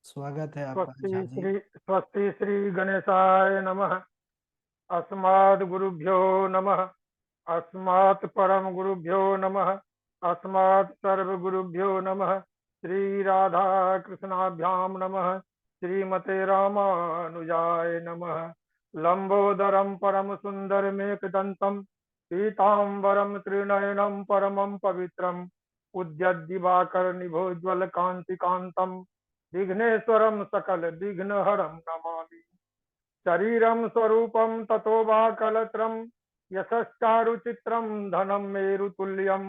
स्वागत है आपका झा जी। स्वस्ति श्री गणेशाय नमः। अस्माद् गुरुभ्यो नमः। अस्मात् परम गुरुभ्यो नमः। अस्मात् सर्व गुरुभ्यो नमः। श्री राधा कृष्णाभ्यां नमः। श्रीमते रामानुजाय नमः। लंबोदरम परम सुंदरमेकदंतम पीतांबरम त्रिनयनम परमं पवित्रम उद्यद्दिवाकर निभोज्वल कांति कांतम विघ्नेश्वरम सकल विघ्नहरम नमामि। शरीरं स्वरूपं ततो वा कलत्रं यशश्चारुचित्रं धनं मेरुतुल्यं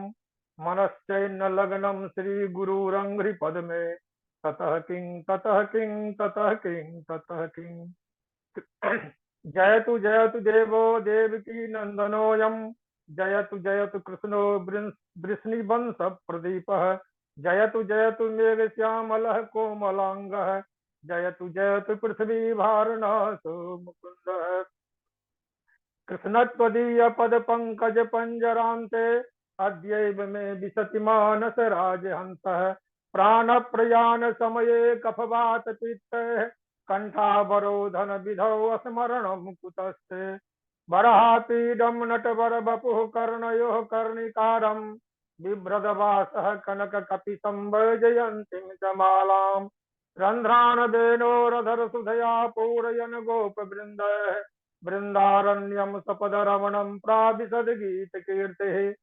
मनश्चैन्न लग्नं श्रीगुरुरङ्घ्रिपद्मे ततः किं ततः किं ततः किं ततः किं। जयतु देवो देवकी नन्दनोऽयं जयतु कृष्णो वृष्णिवंश प्रदीपः जयतु मेघश्यामलः कोमलाङ्गः जयतु पृथ्वी भारनासो मुकुन्दः। कृष्णत्वदीय पद पंकज पंजरान्ते अद्यैव मे विशति मानस राजहंसः प्राण प्रयाण समये कफवात पित्तः कंठावरोधन विधौ स्मरणं कुतस्ते। बरहापीडं नटवर बपुः कर्णयोः कर्णिकारं बिभ्रदवासः कनक कपि संवर्जयन्तीं च मालाम् रन्ध्राण वेणोरधर सुधया पूरयन गोप वृंदारण्यम सपद रमणम प्राविशद गीत कीर्ति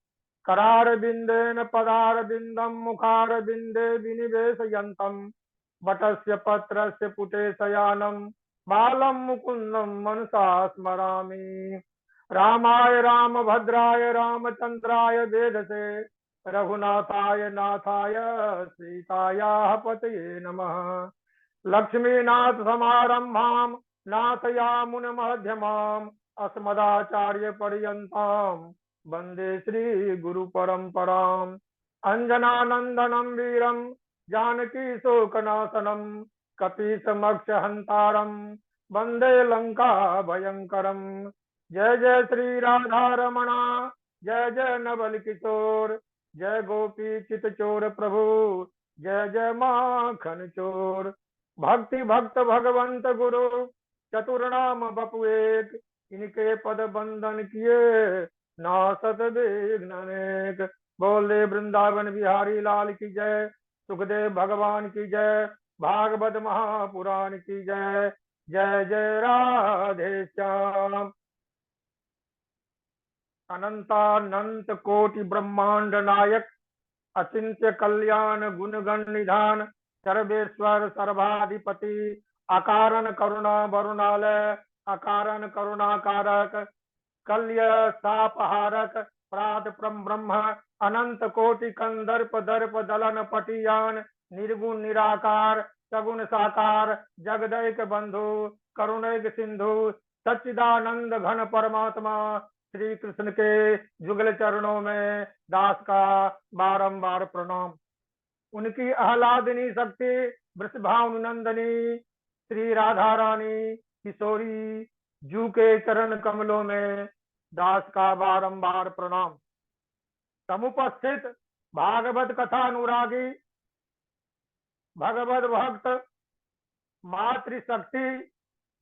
करार बिंदेन पदार बिंदम मुखार बिंदे विनिवेशयन्तम वटस्य पत्रस्य पुटे शयानम बालम मुकुंदम मनसा स्मरामि। रामाय रामभद्राय रामचंद्राय वेदसे रघुनाथाय नाथाय सीतायाः पतये नमः। लक्ष्मीनाथ समारंभां नाथयामुनमध्यमाम् अस्मदाचार्यपर्यन्तां वन्दे श्रीगुरुपरम्पराम्। अञ्जनानन्दनं वीरं जानकीशोकनाशनं कपीशमक्षहन्तारं वन्दे लङ्काभयङ्करम्। जय जय श्री राधारमणा जय जय नवल किशोर जय गोपी चितचोर प्रभु जय जय माखन चोर। भक्ति भक्त भगवंत गुरु चतुर्नाम बपु एक इनके पद बंधन किए नासत विघ्न अनेक। बोले वृंदावन बिहारी लाल की जय। सुखदेव भगवान की जय। भागवत महापुराण की जय। जय जय राधे श्याम। अनंतानंत कोटि ब्रह्मांड नायक अचिंत्य कल्याण गुणगण निधान सर्वेश्वर सर्वाधिपति अकारण करुणा वरुणालय अकारण करुणाकारक कल्य सापहारक प्रात ब्रह्म अनंत कोटि कंदर्प दर्प दलन पटियान निर्गुण निराकार सगुण साकार जगदैक बंधु करुणैक सिंधु सच्चिदानंद घन परमात्मा श्री कृष्ण के जुगल चरणों में दास का बारंबार प्रणाम। उनकी आह्लादिनी शक्ति वृषभानुनंदनी श्री राधा रानी किशोरी जू के चरण कमलों में दास का बारंबार प्रणाम। समुपस्थित भागवत कथा अनुरागी भगवत भक्त मातृशक्ति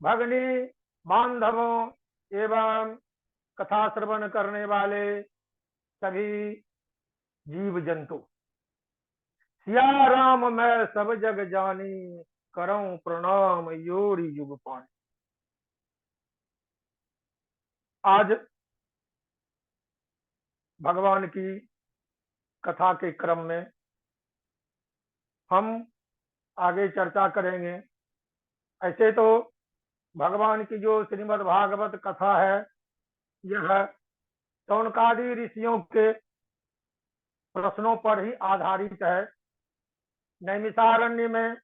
भगनी बांधवों एवं कथा श्रवण करने वाले सभी जीव जंतु सिया राम मैं सब जग जानी करऊं प्रणाम योरी युग पानी। आज भगवान की कथा के क्रम में हम आगे चर्चा करेंगे। ऐसे तो भगवान की जो श्रीमद् भागवत कथा है यह शौनकादि ऋषियों के प्रश्नों पर ही आधारित है। नैमिषारण्य में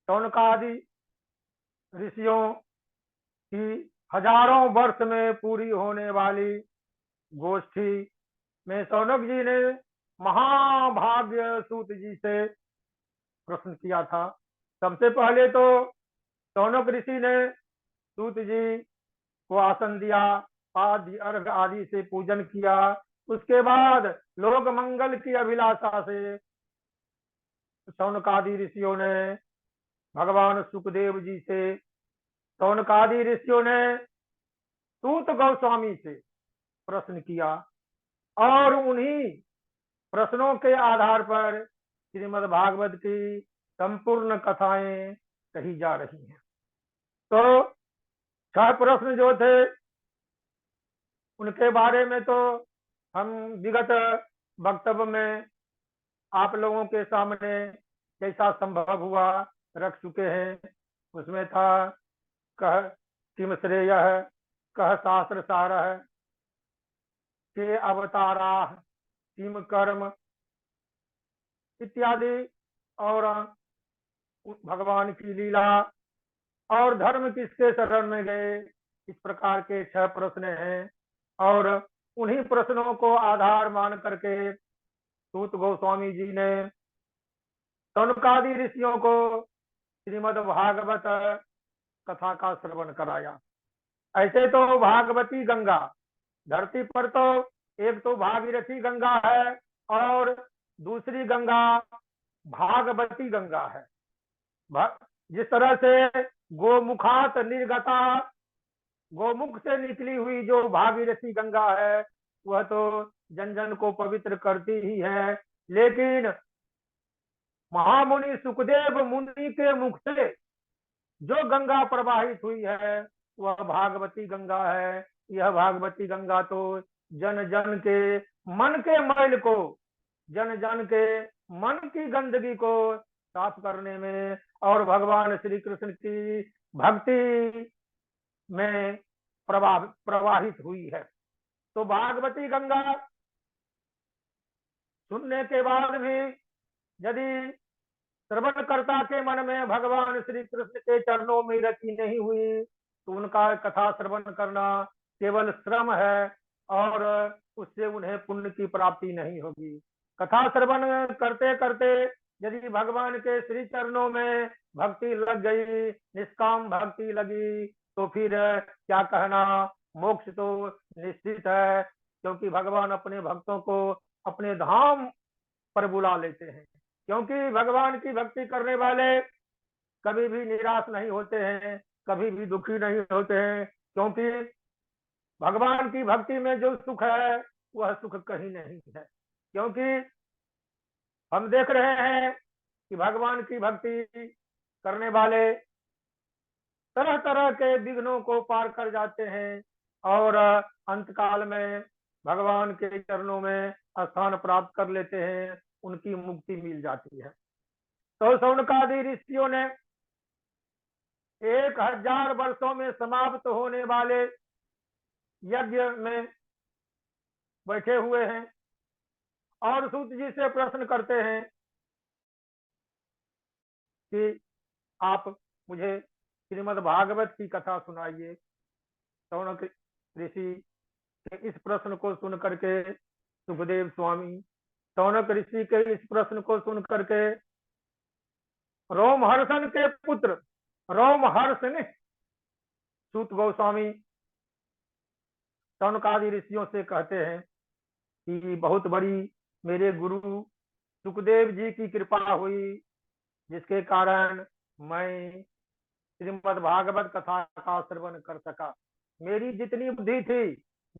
शौनकादि ऋषियों की हजारों वर्ष में पूरी होने वाली गोष्ठी में शौनक जी ने महाभाग्य सूत जी से प्रश्न किया था। सबसे पहले तो शौनक ऋषि ने सूत जी को आसन दिया, पाद्य अर्घ आदि से पूजन किया। उसके बाद लोक मंगल की अभिलाषा से शौनकादि ऋषियों ने भगवान सुखदेव जी से शौनकादि ऋषियों ने सूत गोस्वामी से प्रश्न किया और उन्हीं प्रश्नों के आधार पर श्रीमद् भागवत की संपूर्ण कथाएं कही जा रही हैं। तो 6 प्रश्न जो थे उनके बारे में तो हम विगत वक्तव्य में आप लोगों के सामने जैसा संभव हुआ रख चुके हैं। उसमें था कह किम श्रेय कह शास्त्र सारः के अवतारा किम कर्म इत्यादि और भगवान की लीला और धर्म किसके शरण में गए, इस प्रकार के 6 प्रश्न हैं। और उन्हीं प्रश्नों को आधार मान करके सूत गोस्वामी जी ने शौनकादि ऋषियों को श्रीमद् भागवत कथा का श्रवण कराया। ऐसे तो भागवती गंगा धरती पर तो एक तो भागीरथी गंगा है और दूसरी गंगा भागवती गंगा है। जिस तरह से गोमुखात निर्गता, गोमुख से निकली हुई जो भागीरथी गंगा है वह तो जन जन को पवित्र करती ही है, लेकिन महामुनि सुखदेव मुनि के मुख से जो गंगा प्रवाहित हुई है वह भागवती गंगा है। यह भागवती गंगा तो जन जन के मन के मैल को, जन जन के मन की गंदगी को साफ करने में और भगवान श्री कृष्ण की भक्ति में प्रवाहित हुई है। तो भागवती गंगा सुनने के बाद भी यदि श्रवणकर्ता के मन में भगवान श्री कृष्ण के चरणों में रति नहीं हुई तो उनका कथा श्रवण करना केवल श्रम है और उससे उन्हें पुण्य की प्राप्ति नहीं होगी। कथा श्रवण करते करते यदि भगवान के श्री चरणों में भक्ति लग गई, निष्काम भक्ति लगी, तो फिर क्या कहना, मोक्ष तो निश्चित है, क्योंकि भगवान अपने भक्तों को अपने धाम पर बुला लेते हैं। क्योंकि भगवान की भक्ति करने वाले कभी भी निराश नहीं होते हैं, कभी भी दुखी नहीं होते हैं, क्योंकि भगवान की भक्ति में जो सुख है वह सुख कहीं नहीं है। क्योंकि हम देख रहे हैं कि भगवान की भक्ति करने वाले तरह तरह के विघ्नों को पार कर जाते हैं और अंतकाल में भगवान के चरणों में स्थान प्राप्त कर लेते हैं, उनकी मुक्ति मिल जाती है। तो शौनकादि ऋषियों ने 1000 वर्षों में समाप्त होने वाले यज्ञ में बैठे हुए हैं और सूत जी से प्रश्न करते हैं कि आप मुझे श्रीमद् भागवत की कथा सुनाइए। शौनक ऋषि के इस प्रश्न को सुन करके सुखदेव स्वामी, शौनक ऋषि के इस प्रश्न को सुन करके रोमहर्षण के पुत्र रोमहर्षण सूत गोस्वामी शौनकादि ऋषियों से कहते हैं कि बहुत बड़ी मेरे गुरु सुखदेव जी की कृपा हुई, जिसके कारण मैं श्रीमद् भागवत कथा का श्रवण कर सका। मेरी जितनी बुद्धि थी,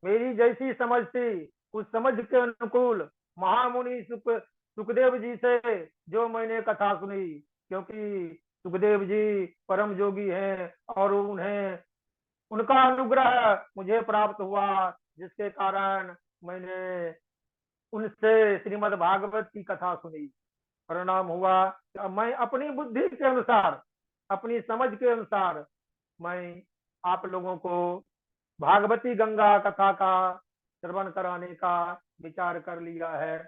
मेरी जैसी समझ थी, उस समझ के अनुकूल महामुनि सुखदेव जी से जो मैंने कथा सुनी, क्योंकि सुखदेव जी परम जोगी हैं और उन्हें उनका अनुग्रह मुझे प्राप्त हुआ, जिसके कारण मैंने उनसे श्रीमद् भागवत की कथा सुनी। परिणाम हुआ मैं अपनी बुद्धि के अनुसार, अपनी समझ के अनुसार मैं आप लोगों को भागवती गंगा कथा का श्रवण कराने का विचार कर लिया है।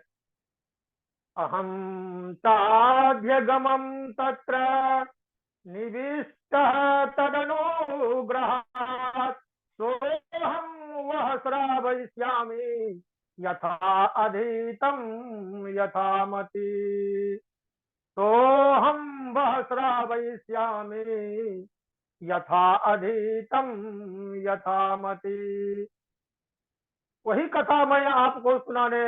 अहम ताध्यगमं तत्र निविष्टः तदनुग्रहात् सोऽहं वः श्रावयिष्यामि यथा अधीतं यथामति। सोऽहं वः श्रावयिष्यामि यथा अधीतं यथामति। वही कथा मैं आपको सुनाने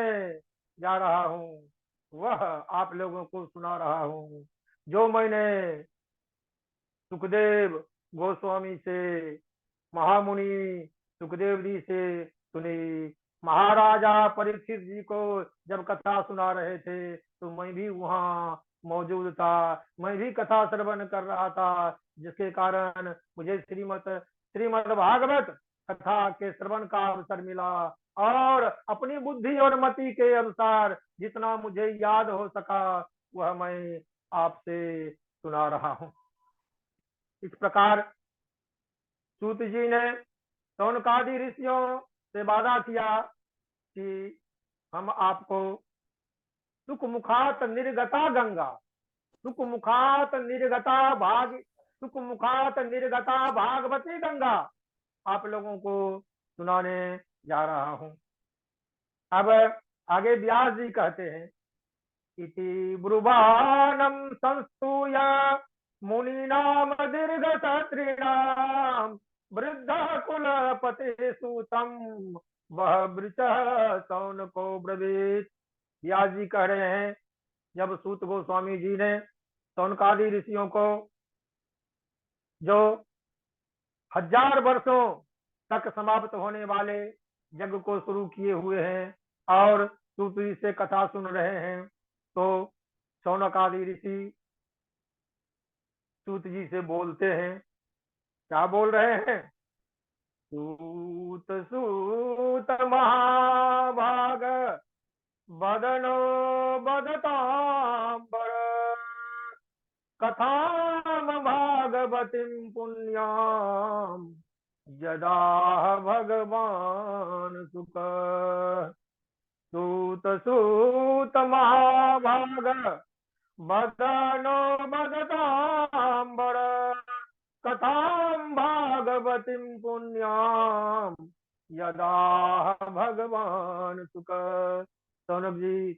जा रहा हूँ, वह आप लोगों को सुना रहा हूँ जो मैंने सुखदेव गोस्वामी से, महामुनि सुखदेव जी से सुनी। महाराजा परीक्षित जी को जब कथा सुना रहे थे तो मैं भी वहाँ मौजूद था, मैं भी कथा श्रवण कर रहा था, जिसके कारण मुझे श्रीमद् भागवत कथा के श्रवण का अवसर मिला और अपनी बुद्धि और मति के अनुसार जितना मुझे याद हो सका वह मैं आपसे सुना रहा हूँ। इस प्रकार सूत जी ने शौनकादि ऋषियों से वादा किया कि हम आपको सुख मुखात निर्गता गंगा, सुख मुखात निर्गता भागवती गंगा आप लोगों को सुनाने जा रहा हूं। अब आगे व्यास जी कहते हैं, इति ब्रुवाणं संस्तूय मुनीनाम दीर्घ सत्रिणाम वृद्ध कुलपति सूतम वह वृचः शौनको ब्रवीत। व्यास जी कह रहे हैं, जब सूत गोस्वामी जी ने शौनकादि ऋषियों को जो 1000 वर्षों तक समाप्त होने वाले यज्ञ को शुरू किए हुए हैं और सूत जी से कथा सुन रहे हैं, तो शौनकादि ऋषि सूत जी से बोलते हैं। क्या बोल रहे हैं? सूत सूत महाभाग बदनो बदतांबर कथाम भागवतीं पुण्याम यदा भगवान सुख। सूत सूत महाभाग बदनो बदतांबर कथाम भागवतीं पुण्याम यदा भगवान सुख। सौनक जी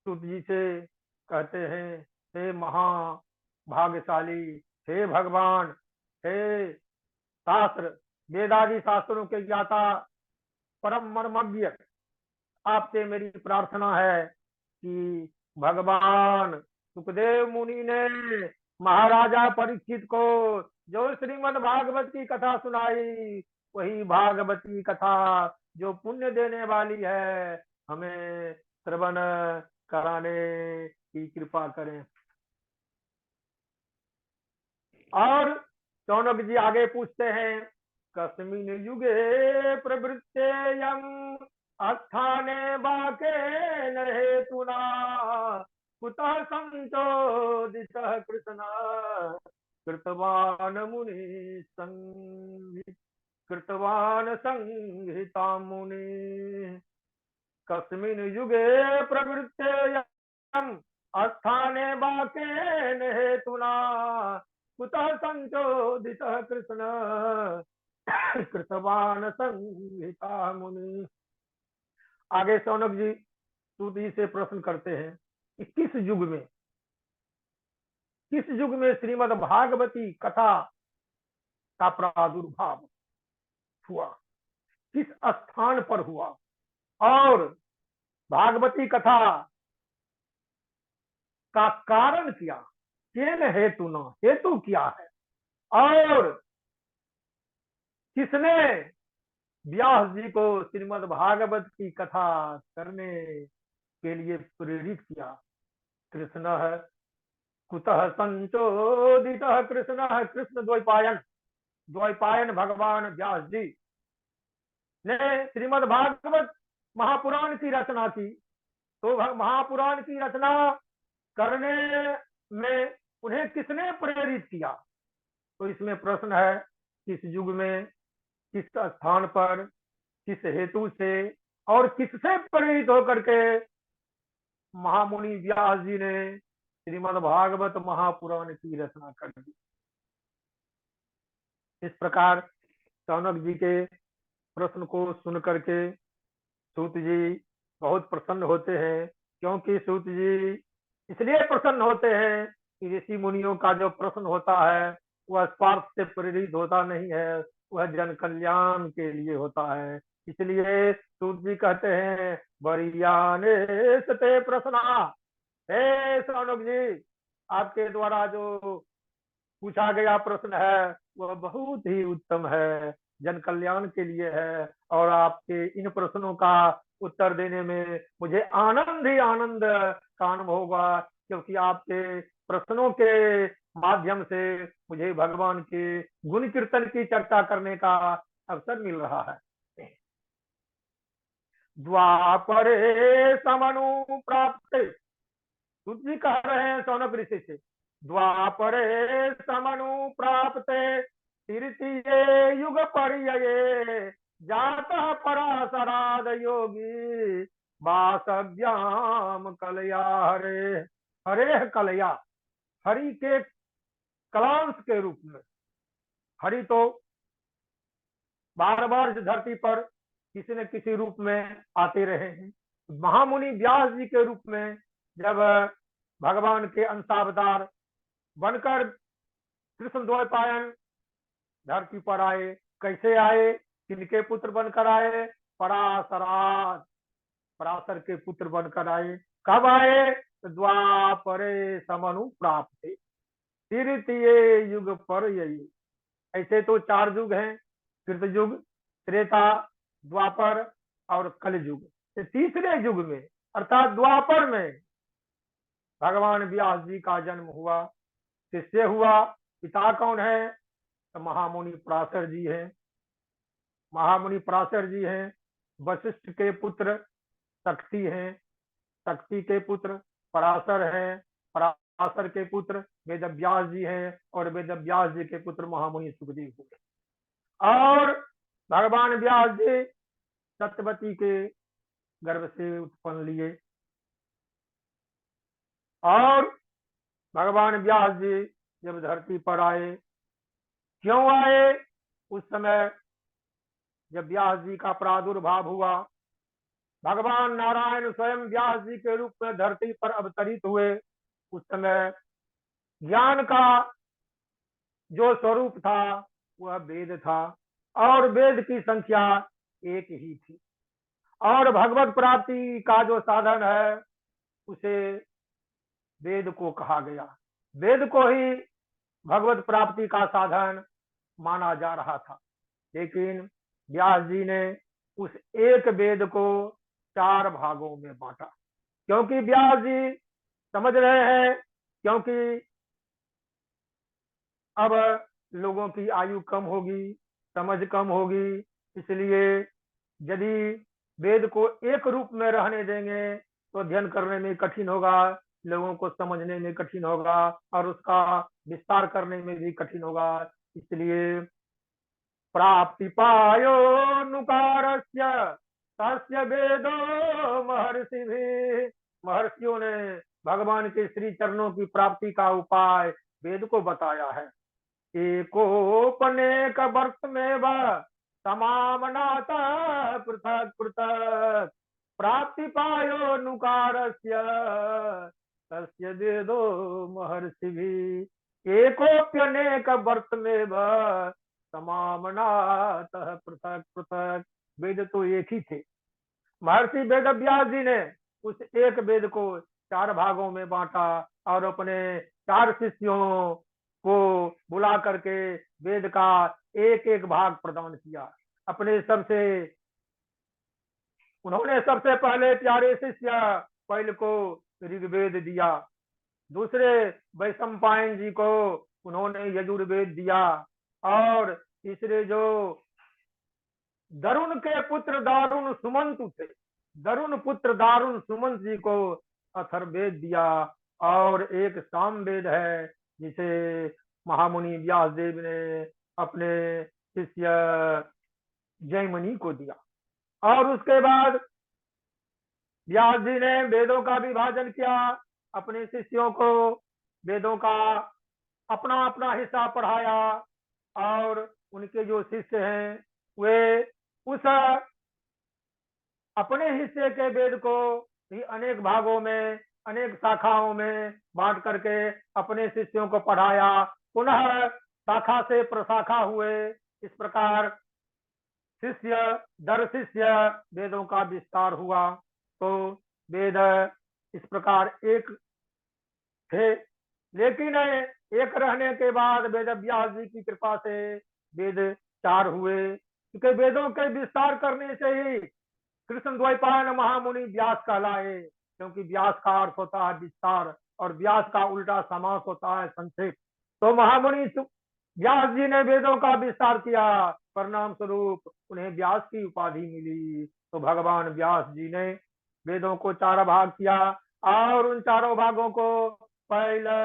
सूत जी से कहते हैं, हे महाभाग्यशाली, हे भगवान, हे शास्त्र वेदादि शास्त्रों के ज्ञाता परम मर्मज्ञ, आपसे मेरी प्रार्थना है कि भगवान सुखदेव मुनि ने महाराजा परीक्षित को जो श्रीमद् भागवत की कथा सुनाई, वही भागवती कथा जो पुण्य देने वाली है, हमें श्रवण कराने की कृपा करें। और शौनक जी आगे पूछते हैं, कस्मिन युगे प्रवृत्तेयं अस्थाने बाके न हेतुना कुतः संचोदितः कृष्ण कृतवान मुनि कृतवान संहिता मुनि। कस्मिन युगे प्रवृत्तेयं अस्थाने बाके न हेतुना कुतः संचोदितः कृष्ण कृतवान संहिता मुनि। आगे शौनक जी सूत जी से प्रश्न करते हैं कि किस युग में श्रीमद् भागवती कथा का प्रादुर्भाव हुआ, किस स्थान पर हुआ और भागवती कथा का कारण क्या, केन हेतु न, हेतु क्या है, और किसने व्यास जी को श्रीमद् भागवत की कथा करने के लिए प्रेरित किया। कृष्ण है कुतः संचोदित कृष्ण है, कृष्ण द्वैपायन भगवान व्यास जी ने श्रीमद् भागवत महापुराण की रचना की। तो महापुराण की रचना करने में उन्हें किसने प्रेरित किया? तो इसमें प्रश्न है, किस युग में, किस स्थान पर, किस हेतु से और किससे प्रेरित होकर के महामुनि व्यास जी ने श्रीमद् भागवत महापुराण की रचना कर दी। इस प्रकार शौनक जी के प्रश्न को सुन करके सूत जी बहुत प्रसन्न होते हैं, क्योंकि सूत जी इसलिए प्रसन्न होते हैं कि ऋषि मुनियों का जो प्रश्न होता है वह स्वार्थ से प्रेरित होता नहीं है, वह जन कल्याण के लिए होता है। इसलिए सूत जी कहते हैं, बरियाने सते प्रश्ना, हे शौनक जी, आपके द्वारा जो पूछा गया प्रश्न है वह बहुत ही उत्तम है, जन कल्याण के लिए है। और आपके इन प्रश्नों का उत्तर देने में मुझे आनंद ही आनंद का अनुभव होगा, क्योंकि आपके प्रश्नों के माध्यम से मुझे भगवान के गुण कीर्तन की चर्चा करने का अवसर मिल रहा है। द्वापरे समनु प्राप्त, सूत जी कह रहे हैं सौनक ऋषि से, द्वापरे समनु प्राप्त तृतीये युग पर्यये जातः पराशराद योगी वासव्याम कलया हरे। हरे कलया, हरि के कलांश के रूप में। हरि तो बार बार इस धरती पर किसी न किसी रूप में आते रहे हैं। महामुनि व्यास जी के रूप में जब भगवान के अंशावतार बनकर कृष्ण द्वैपायन धरती पर आए, कैसे आए, किनके पुत्र बनकर आए? पराशराद, पराशर के पुत्र बनकर आए। कब आए? द्वापरे समनु प्राप्त तृतीये युग पर। यही ऐसे तो 4 युग हैं, कृत युग, त्रेता, द्वापर और कल युग। तीसरे युग में अर्थात द्वापर में भगवान व्यास जी का जन्म हुआ। शिष्य हुआ। पिता कौन है? तो महामुनि पराशर जी हैं। महामुनि पराशर जी हैं। वशिष्ठ के पुत्र शक्ति हैं। शक्ति के पुत्र पराशर हैं। पराशर के पुत्र वेद व्यास जी हैं और वेद व्यास जी के पुत्र महामुनि सुखदेव हुए। और भगवान व्यास जी सत्यवती के गर्भ से उत्पन्न लिए। और भगवान व्यास जी जब धरती पर आए, क्यों आए? उस समय जब व्यास जी का प्रादुर्भाव हुआ, भगवान नारायण स्वयं व्यास जी के रूप में धरती पर अवतरित हुए। उस समय ज्ञान का जो स्वरूप था वह वेद था, और वेद की संख्या एक ही थी। और भगवत प्राप्ति का जो साधन है उसे वेद को कहा गया। वेद को ही भगवत प्राप्ति का साधन माना जा रहा था। लेकिन व्यास जी ने उस एक वेद को 4 भागों में बांटा, क्योंकि व्यास जी समझ रहे हैं, क्योंकि अब लोगों की आयु कम होगी, समझ कम होगी, इसलिए यदि वेद को एक रूप में रहने देंगे तो अध्ययन करने में कठिन होगा, लोगों को समझने में कठिन होगा और उसका विस्तार करने में भी कठिन होगा। इसलिए प्राप्ति पायो नुकारस्य तस्य वेदो महर्षि भी, महर्षियों ने भगवान के श्री चरणों की प्राप्ति का उपाय वेद को बताया है। एकोपनेक वर्ष में वह समामनाता पृथक पृथक प्राप्ति पायो नुकारस्य तस्य वेदो महर्षि भी। एकोप्यनेक वर्ष में वह समामनातः पृथक पृथक। वेद तो एक ही थे। महर्षि वेद व्यास जी ने उस एक वेद को 4 भागों में बांटा और अपने 4 शिष्यों को बुला करके वेद का एक एक भाग प्रदान किया। अपने उन्होंने सबसे पहले प्यारे शिष्य पैल को ऋग्वेद दिया। दूसरे वैशंपायन जी को उन्होंने यजुर्वेद दिया। और तीसरे जो दरुण के पुत्र दारुण सुमंत थे, दरुण पुत्र दारुण सुमंत जी को अथर्ववेद दिया। और एक सामवेद है जिसे महामुनि व्यास देव ने अपने शिष्य जयमनी को दिया। और उसके बाद व्यास जी ने वेदों का विभाजन किया। अपने शिष्यों को वेदों का अपना अपना हिस्सा पढ़ाया। और उनके जो शिष्य हैं वे उस अपने हिस्से के वेद को भी अनेक भागों में, अनेक शाखाओं में बांट करके अपने शिष्यों को पढ़ाया। पुनः शाखा से प्रशाखा हुए। इस प्रकार शिष्य दर शिष्य वेदों का विस्तार हुआ। तो वेद इस प्रकार एक थे लेकिन एक रहने के बाद वेद व्यास जी की कृपा से वेद 4 हुए, क्योंकि वेदों के विस्तार करने से ही कृष्ण द्वैपायन महामुनि व्यास कहलाए, क्योंकि व्यास का अर्थ होता है विस्तार और व्यास का उल्टा समास होता है संक्षेप। तो महामुनि व्यास जी ने वेदों का विस्तार किया, परिणाम स्वरूप उन्हें व्यास की उपाधि मिली। तो भगवान व्यास जी ने वेदों को 4 भाग किया और उन चारों भागों को पहले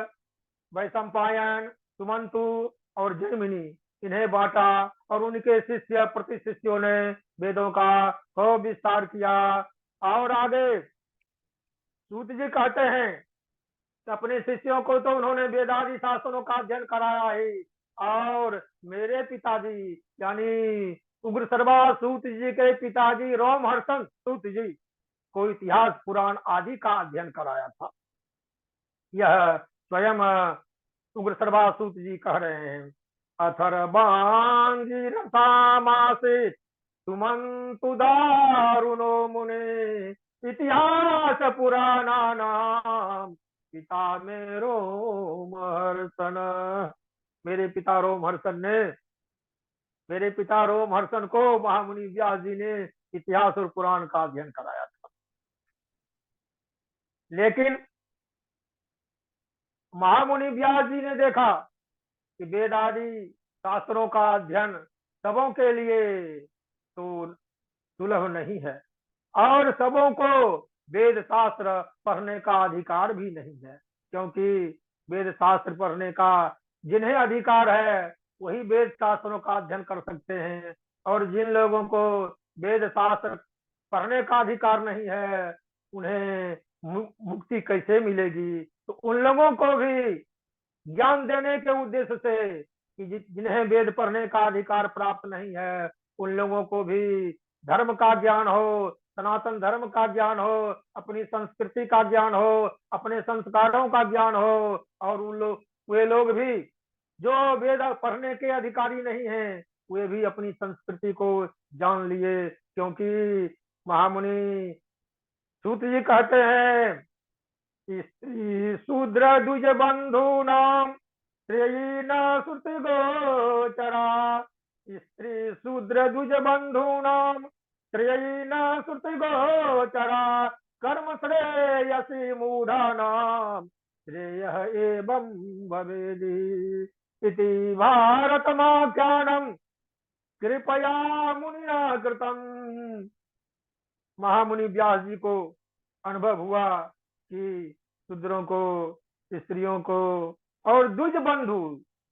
वैशंपायन, सुमंतु और जैमिनी इन्हें बांटा और उनके शिष्य प्रति शिष्यों ने वेदों का खूब विस्तार किया। और आगे सूत जी कहते हैं कि अपने शिष्यों को तो उन्होंने वेदादि शास्त्रों का अध्ययन कराया ही, और मेरे पिताजी यानी उग्र सरवा सूत जी के पिताजी रोमहर्षण सूत जी को इतिहास पुराण आदि का अध्ययन कराया था। यह स्वयं उग्र सर्वासूत जी कह रहे हैं। अथर्वांगी रसामासे सुमंतु दारुणो मुने इतिहास पुराना नाम पिता में रोमहर्षण। मेरे पिता रोमहर्षण ने मेरे पिता रोमहर्षण को महामुनि व्यास जी ने इतिहास और पुराण का अध्ययन कराया था। लेकिन महामुनि व्यास जी ने देखा कि वेद आदि शास्त्रों का अध्ययन सबों के लिए तो सुलभ नहीं है, और सबों को वेद शास्त्र पढ़ने का अधिकार भी नहीं है, क्योंकि वेद शास्त्र पढ़ने का जिन्हें अधिकार है वही वेद शास्त्रों का अध्ययन कर सकते हैं, और जिन लोगों को वेद शास्त्र पढ़ने का अधिकार नहीं है उन्हें मुक्ति कैसे मिलेगी। तो उन लोगों को भी ज्ञान देने के उद्देश्य से कि जिन्हें वेद पढ़ने का अधिकार प्राप्त नहीं है उन लोगों को भी धर्म का ज्ञान हो, सनातन धर्म का ज्ञान हो, अपनी संस्कृति का ज्ञान हो, अपने संस्कारों का ज्ञान हो, और वे लोग भी जो वेद पढ़ने के अधिकारी नहीं हैं वे भी अपनी संस्कृति को जान लिए। क्योंकि महामुनि सूत जी कहते हैं स्त्री शूद्र द्विज बंधु नाम श्रेयी न श्रुति गोचरा। स्त्री शूद्र द्विज बंधु नाम श्रेयी न श्रुति गोचरा। कर्म श्रेयसी मूढ़ा नाम श्रेय एवं भवेदी इति भारतमाख्यानम कृपया मुनिना कृतम। महामुनि व्यास जी को अनुभव हुआ कि शूद्रों को, स्त्रियों को और द्विज बंधु,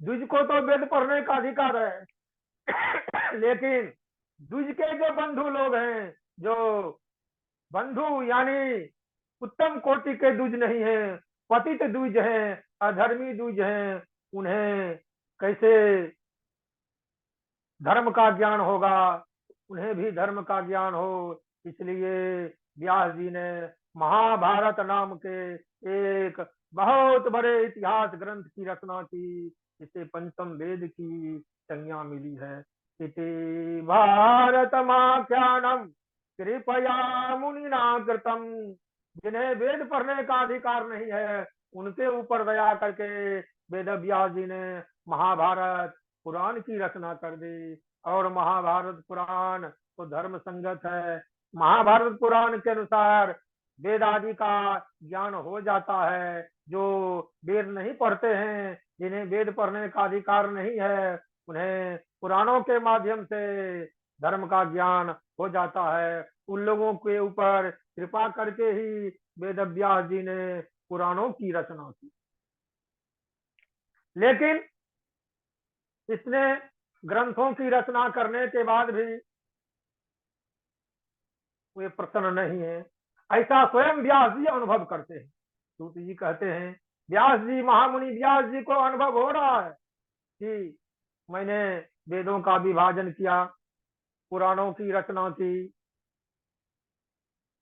द्विज को तो वेद पढ़ने का अधिकार है लेकिन द्विज के जो बंधु लोग हैं, जो बंधु यानी उत्तम कोटि के द्विज नहीं है, पतित द्विज हैं, अधर्मी द्विज हैं, उन्हें कैसे धर्म का ज्ञान होगा, उन्हें भी धर्म का ज्ञान हो। इसलिए व्यास जी ने महाभारत नाम के एक बहुत बड़े इतिहास ग्रंथ की रचना की, जिसे पंचम वेद की संज्ञा मिली है। इति भारतमाख्यानम कृपया मुनिना कृतम। जिन्हें वेद पढ़ने का अधिकार नहीं है उनके ऊपर दया करके वेद व्यास जी ने महाभारत पुराण की रचना कर दी। और महाभारत पुराण तो धर्म संगत है। महाभारत पुराण के अनुसार वेद आदि का ज्ञान हो जाता है। जो वेद नहीं पढ़ते हैं, जिन्हें वेद पढ़ने का अधिकार नहीं है, उन्हें पुराणों के माध्यम से धर्म का ज्ञान हो जाता है। उन लोगों के ऊपर कृपा करके ही वेद व्यास जी ने पुराणों की रचना की। लेकिन इसने ग्रंथों की रचना करने के बाद भी वे प्रसन्न नहीं है, ऐसा स्वयं व्यास जी अनुभव करते हैं। सूत जी कहते हैं व्यास जी, महामुनि व्यास जी को अनुभव हो रहा है कि मैंने वेदों का विभाजन किया, पुराणों की रचना की,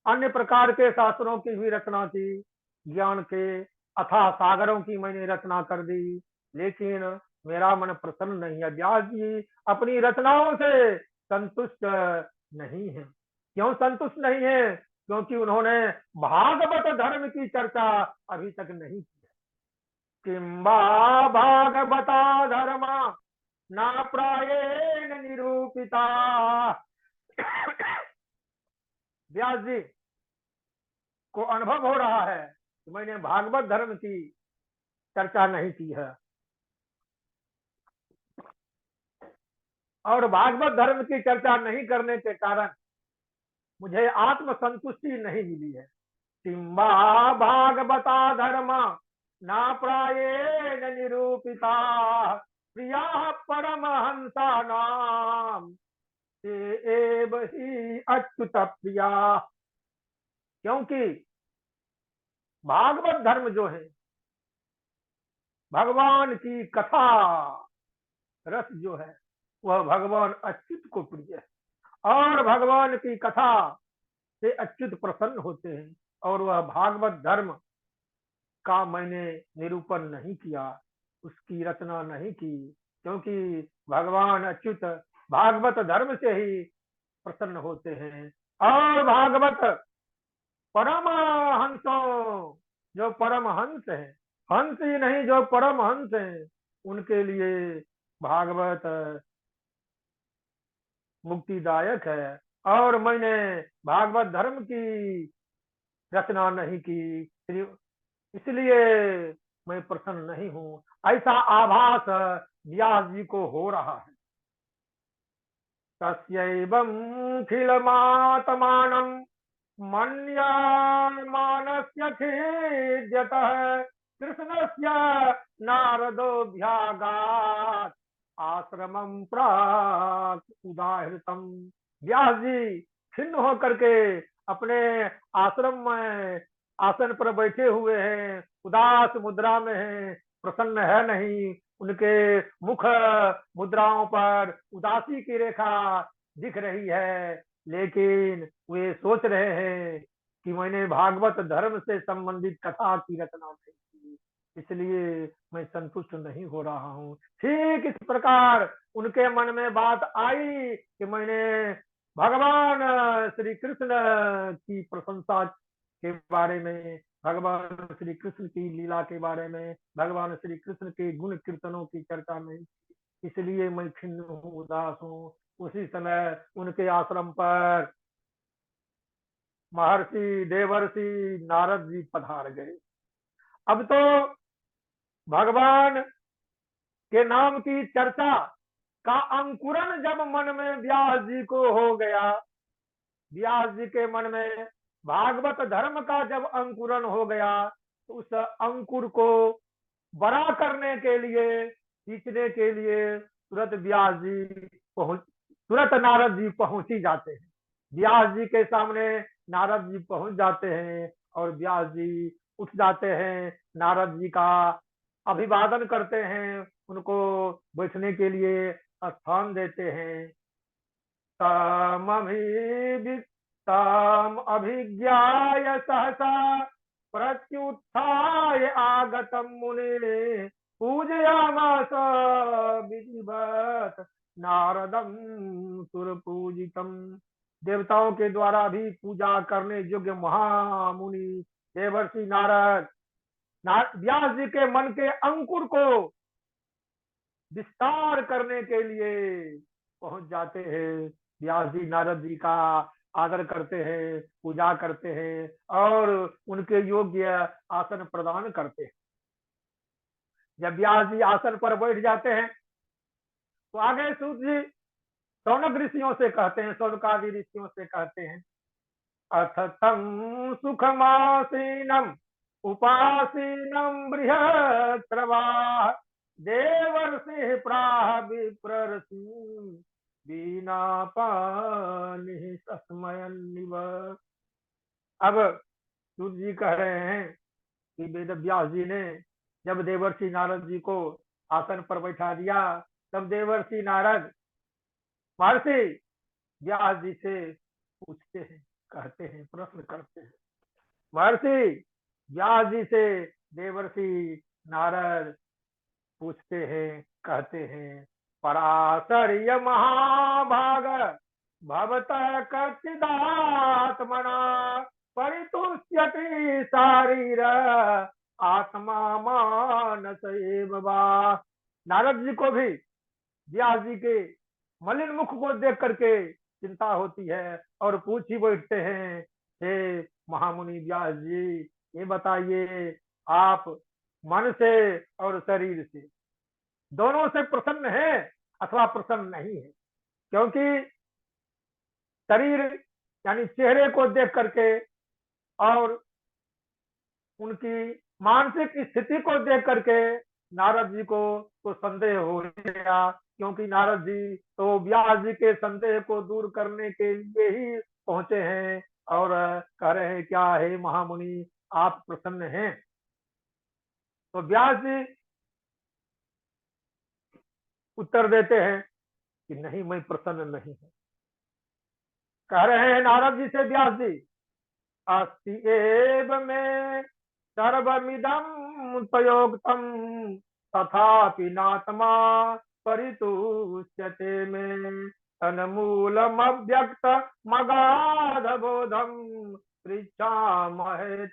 अन्य प्रकार के शास्त्रों की भी रचना की, ज्ञान के अथाह सागरों की मैंने रचना कर दी, लेकिन मेरा मन प्रसन्न नहीं है। व्यास जी अपनी रचनाओं से संतुष्ट नहीं है। क्यों संतुष्ट नहीं है? क्योंकि उन्होंने भागवत धर्म की चर्चा अभी तक नहीं की है। किंबा भागवता धर्मा ना प्रायेण निरूपिता। व्यास जी को अनुभव हो रहा है कि मैंने भागवत धर्म की चर्चा नहीं की है, और भागवत धर्म की चर्चा नहीं करने के कारण मुझे आत्म संतुष्टि नहीं मिली है। किंबा भागवता धर्म ना प्रायेण निरूपिता, प्रिया परमहंसा नाम ते एव ही अच्युत प्रिया। क्योंकि भागवत धर्म जो है, भगवान की कथा रस जो है, वह भगवान अच्युत को प्रिय है, और भगवान की कथा से अच्युत प्रसन्न होते हैं। और वह भागवत धर्म का मैंने निरूपण नहीं किया, उसकी रचना नहीं की, क्योंकि भगवान अच्युत भागवत धर्म से ही प्रसन्न होते हैं। और भागवत परमहंसों, जो परमहंस है, हंस ही नहीं जो परमहंस है, उनके लिए भागवत मुक्तिदायक है। और मैंने भागवत धर्म की रचना नहीं की, इसलिए मैं प्रसन्न नहीं हूं, ऐसा आभास व्यास जी को हो रहा है। तस्यैवं खिलमात्मानं मन्यमानस्य खेद्यतः कृष्णस्य नारदोऽभ्यागात् आश्रमं प्राक उदाहृतम। व्यास जी खिन्न होकर के अपने आश्रम में आसन पर बैठे हुए हैं, उदास मुद्रा में हैं, प्रसन्न है नहीं। उनके मुख मुद्राओं पर उदासी की रेखा दिख रही है, लेकिन वे सोच रहे हैं कि मैंने भागवत धर्म से संबंधित कथा की रचना नहीं की, इसलिए मैं संतुष्ट नहीं हो रहा हूँ। ठीक इस प्रकार उनके मन में बात आई कि मैंने भगवान श्री कृष्ण की प्रशंसा के बारे में, भगवान श्री कृष्ण की लीला के बारे में, भगवान श्री कृष्ण के गुण कीर्तनों की चर्चा में, इसलिए मैं खिन्न हूँ, उदास हूँ। उसी समय उनके आश्रम पर महर्षि देवर्षि नारद जी पधार गए। अब तो भगवान के नाम की चर्चा का अंकुरन जब मन में व्यास जी को हो गया, व्यास जी के मन में भागवत धर्म का जब अंकुरन हो गया, तो उस अंकुर को बड़ा करने के लिए, खींचने के लिए तुरंत व्यास जी तुरंत नारद जी पहुंच ही जाते हैं। व्यास जी के सामने नारद जी पहुंच जाते हैं और व्यास जी उठ जाते हैं, नारद जी का अभिवादन करते हैं, उनको बैठने के लिए स्थान देते हैं। ताम अभिज्ञाय सहसा प्रत्युत्थाय आगतम मुने पूजयामास विधिवत नारदम सुरपूजितम। देवताओं के द्वारा भी पूजा करने योग्य महामुनि देवर्षि नारद व्यास जी के मन के अंकुर को विस्तार करने के लिए पहुंच जाते हैं। व्यास जी नारद जी का आदर करते हैं, पूजा करते हैं और उनके योग्य आसन प्रदान करते हैं। जब व्यास जी आसन पर बैठ जाते हैं तो आगे सूत जी शौनक ऋषियों से कहते हैं, शौनकादि ऋषियों से कहते हैं, अथ तम सुखमासीनम उपासीनम बृहस्रवा देवर्षि प्राह विप्ररसि बीना पानि सस्मयन्निव। अब सूत जी कह रहे हैं कि वेद व्यास जी ने जब देवर्षि नारद जी को आसन पर बैठा दिया, तब देवर्षि नारद महर्षि व्यास जी से पूछते हैं, कहते हैं, प्रश्न करते हैं। महर्षि व्यास जी से देवर्षि नारद पूछते हैं, कहते हैं, पराशर्य महाभाग भवतः कच्चिदात्मना परितुष्यति शारीर आत्मा मानस एव वा। नारद जी को भी व्यास जी के मलिन मुख को देख करके चिंता होती है और पूछ ही बैठते हैं, हे महामुनि व्यास जी, ये बताइए आप मन से और शरीर से दोनों से प्रसन्न है अथवा प्रसन्न नहीं है? क्योंकि शरीर यानी चेहरे को देख करके और उनकी मानसिक स्थिति को देख करके नारद जी को तो संदेह हो ही गया, क्योंकि नारद जी तो व्यास जी के संदेह को दूर करने के लिए ही पहुंचे हैं और कह रहे हैं, क्या है महामुनि आप प्रसन्न हैं? तो व्यास जी उत्तर देते हैं कि नहीं, मैं प्रसन्न नहीं हूं। कह रहे हैं नारद जी से व्यास जी, अस्ति एव में सर्वमिदं त्वयोक्तं तथापि नात्मा परितुष्यते मे तन्मूलमव्यक्त मगाधबोधं पृच्छामहे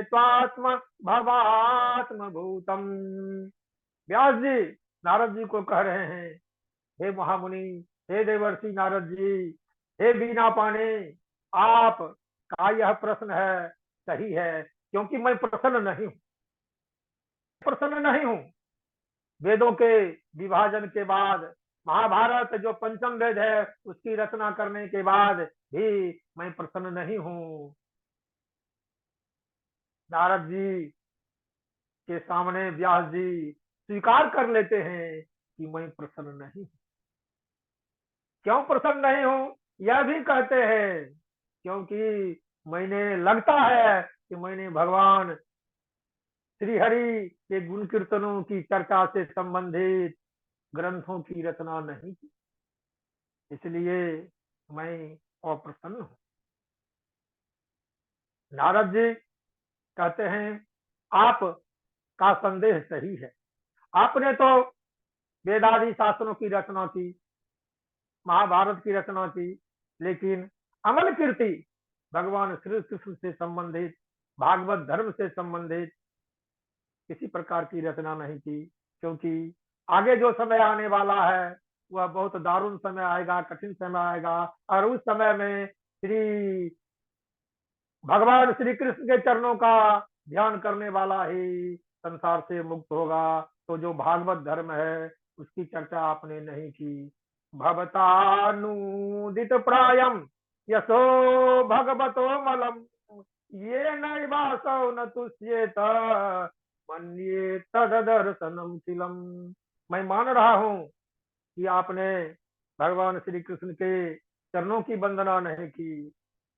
त्वात्म भवात्मभूतम्। व्यास जी नारद जी को कह रहे हैं, हे महामुनि, हे देवर्षि नारद जी, हे बीना पाने, आप का यह प्रश्न है सही है, क्योंकि मैं प्रसन्न नहीं हूं, प्रसन्न नहीं हूं। वेदों के विभाजन के बाद महाभारत जो पंचम वेद है उसकी रचना करने के बाद भी मैं प्रसन्न नहीं हूं। नारद जी के सामने व्यास जी स्वीकार कर लेते हैं कि मैं प्रसन्न नहीं हूं। क्यों प्रसन्न नहीं हूं यह भी कहते हैं, क्योंकि मैंने लगता है कि मैंने भगवान श्री हरि के गुण कीर्तनों की चर्चा से संबंधित ग्रंथों की रचना नहीं की, इसलिए मैं अप्रसन्न हूं। नारद जी कहते हैं, आप का संदेह सही है। आपने तो वेदादि शास्त्रों की रचना की, महाभारत की रचना की, लेकिन अमल कीर्ति भगवान श्री कृष्ण से संबंधित, भागवत धर्म से संबंधित किसी प्रकार की रचना नहीं की, क्योंकि आगे जो समय आने वाला है वह बहुत दारुण समय आएगा, कठिन समय आएगा, और उस समय में श्री भगवान श्री कृष्ण के चरणों का ध्यान करने वाला ही संसार से मुक्त होगा। तो जो भागवत धर्म है उसकी चर्चा आपने नहीं की। भवतानुदित प्रायम यशो भगवतो मलम ये नैवासौ न तुष्येत मन्ये तददर्शनम किलम। मैं मान रहा हूं कि आपने भगवान श्री कृष्ण के चरणों की वंदना नहीं की,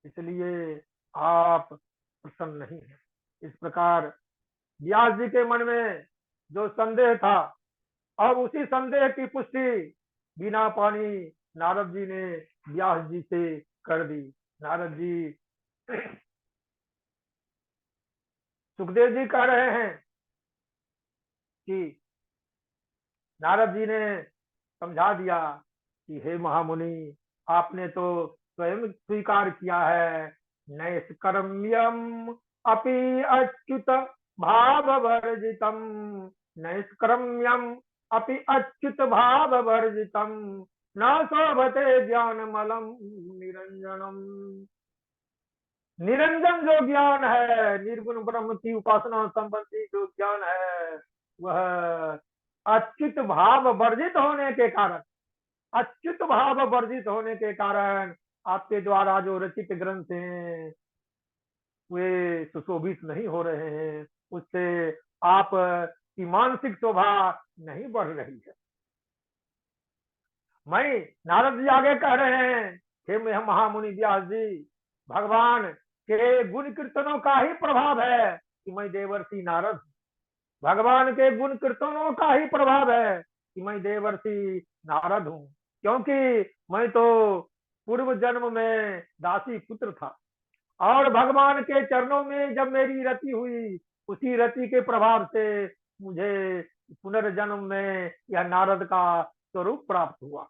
इसलिए आप प्रसन्न नहीं है। इस प्रकार व्यास जी के मन में जो संदेह था, अब उसी संदेह की पुष्टि बिना पानी नारद जी ने व्यास जी से कर दी। नारद जी सुखदेव जी कह रहे हैं कि नारद जी ने समझा दिया कि हे महामुनि, आपने तो स्वयं स्वीकार किया है, नैष्कर्म्यम अपि अच्युत भाव वर्जितम, नैष्कर्म्यम अपि अच्युत भाव वर्जितम, न शोभते ज्ञानमलम निरंजनम। निरंजन जो ज्ञान है, निर्गुण ब्रह्म की उपासना संबंधी जो ज्ञान है, वह अच्युत भाव वर्जित होने के कारण, अच्युत भाव वर्जित होने के कारण आपके द्वारा जो रचित ग्रंथ हैं वे सुशोभित नहीं हो रहे हैं, उससे आप की मानसिक शोभा नहीं बढ़ रही है। मैं नारद जी आगे कह रहे हैं, हे महामुनि व्यास जी, भगवान के गुण कीर्तनों का ही प्रभाव है कि मैं देवर्षि नारद, भगवान के गुण कीर्तनों का ही प्रभाव है कि मैं देवर्षि नारद हूं, क्योंकि मैं तो पूर्व जन्म में दासी पुत्र था और भगवान के चरणों में जब मेरी रति हुई, उसी रति के प्रभाव से मुझे पुनर्जन्म में यह नारद का स्वरूप प्राप्त हुआ।